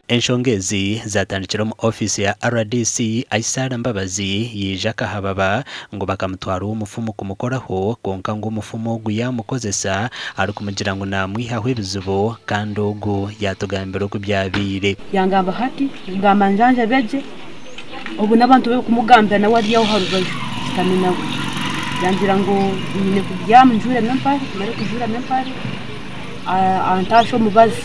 enshongezi zatandikira mu office ya RDC Aisara Mbabazi yija kahababa ngo bakamutwara umufumu kumukoraho konka ngo umufumu guyamukozesa ari kumugira ngo namwihaho ibizubo kandi ogo yatugambira ko byabire yangamba hati ngamba njanje beje ubu nabantu be kumugambira na wari yaho harubaje stamina yangira ngo nyine kubyama njura nampare mare kujura nampare antasho mubazi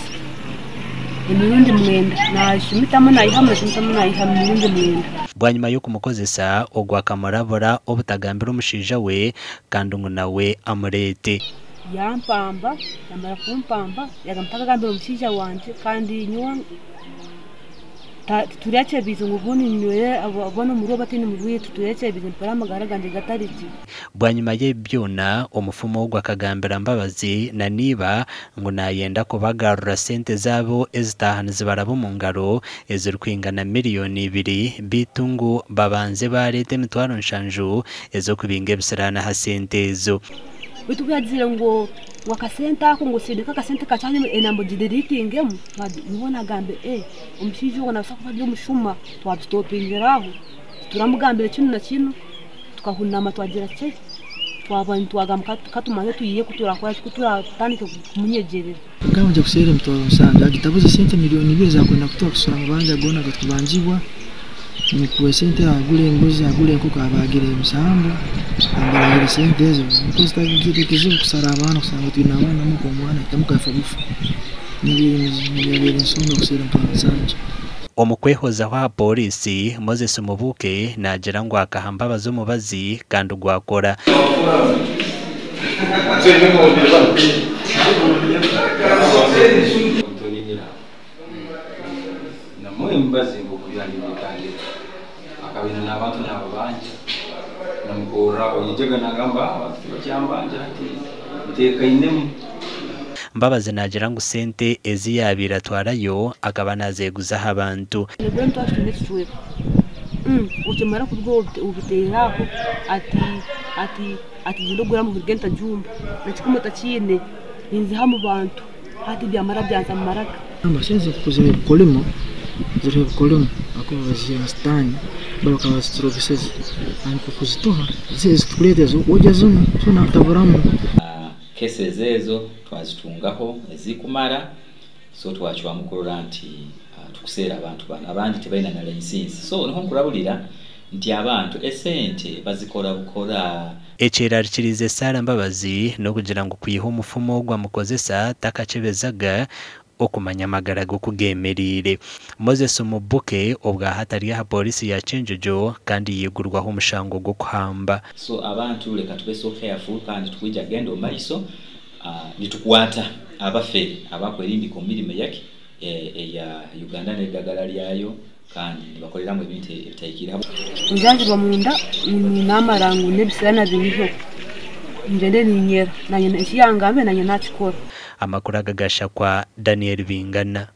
imirundi mwenda nashimitamo nayihamwe shimitamo nayihamwe imirundi mwenda bwanyuma yo kumukozesa ogwa kamarabora obutagambira umushija we kandi ngo nawe amurete yampamba yamara kumpamba yagampaka gambira umushija wanje kandi nywa turyache bizo ngubuni nyoye abona muri batini mu bwiye turyache bizo mpara magaraganje gatariki bwanyuma ye byona umufumo wo akagambira Mbabazi na niba ngo nayenda kubagarura sente zabo ezitahana zibarabo mu ngaro eziri kwingana miliyoni 2 bitungu babanze barete emitwaro nshanju ezo kubinga bisirana ha sente ezo bitubyagira ngo wakasenta ako ngo sindika kasente kacanye enambo didiritingemu nibona gambe umushije ngo nabasaka byo mushuma twabstopingiraho turamugambira kintu na kintu tukahunama twagira cye twabanye twagamka katumanye tuyiye kuturakora kuturatandike kumunyegerera nganje kusera mutoro nsanga gitabuze sente miliyoni 2 zakwenda kutokusura mubanja gona gatubanjibwa ni kuwe sente agule mbuzi agule kuko abagire musambu ambara sente ezo kusta gite kizo kusara abantu kusanga twina abana muko mwana tamukafa bufu ni nsonga kusera mutoro nsanga omukwehoza wa polisi Moses Mubuke nagira ngo akahamba bazo mubazi kandi gwakora akabina n'abantu n'abanje namukora oyijega nagamba cyambanje ati biteka inemu Mbabazi nagira ngo sente ezi yabira twarayo akaba nazeguza abantu ukimara kubwo ubiteraho ati ndogura mu bigenta jumba nakikumota kine inzi ha mu bantu hati byamara byanza maraka amashenze kuzime kolimo zire kolimo akobazi stani baloka bastrovisese anko kuzitoha zeze kulete zo ojazuno tuna taburamu kese zezo twazitungaho ezikumara so twachwa mukorora nti tukusera abantu bana abandi tebaina na license so niho nkurabulira nti abantu esente bazikora bukora ekirarikirize Sara Mbabazi no kugira ngo kuyiha umufumo gwa mukozesa takacebezaga okumanya magara go kugemerire Moses Mubuke obwa hatari ya polisi ya Kyenjojo kandi yigurwaho umushango go kuhamba so abantu leka tube so careful kandi twija gendo maiso nitukwata abafere abakwerinda komirime yake ya Uganda n'edagala lyayo kandi bakolera mu bintu bitayikira njanje bamunda n'amarangu nebisana biniho njende ninyera nanye nshyangambe nanye nakikora amakuru agagasha kwa Daniel Bingana.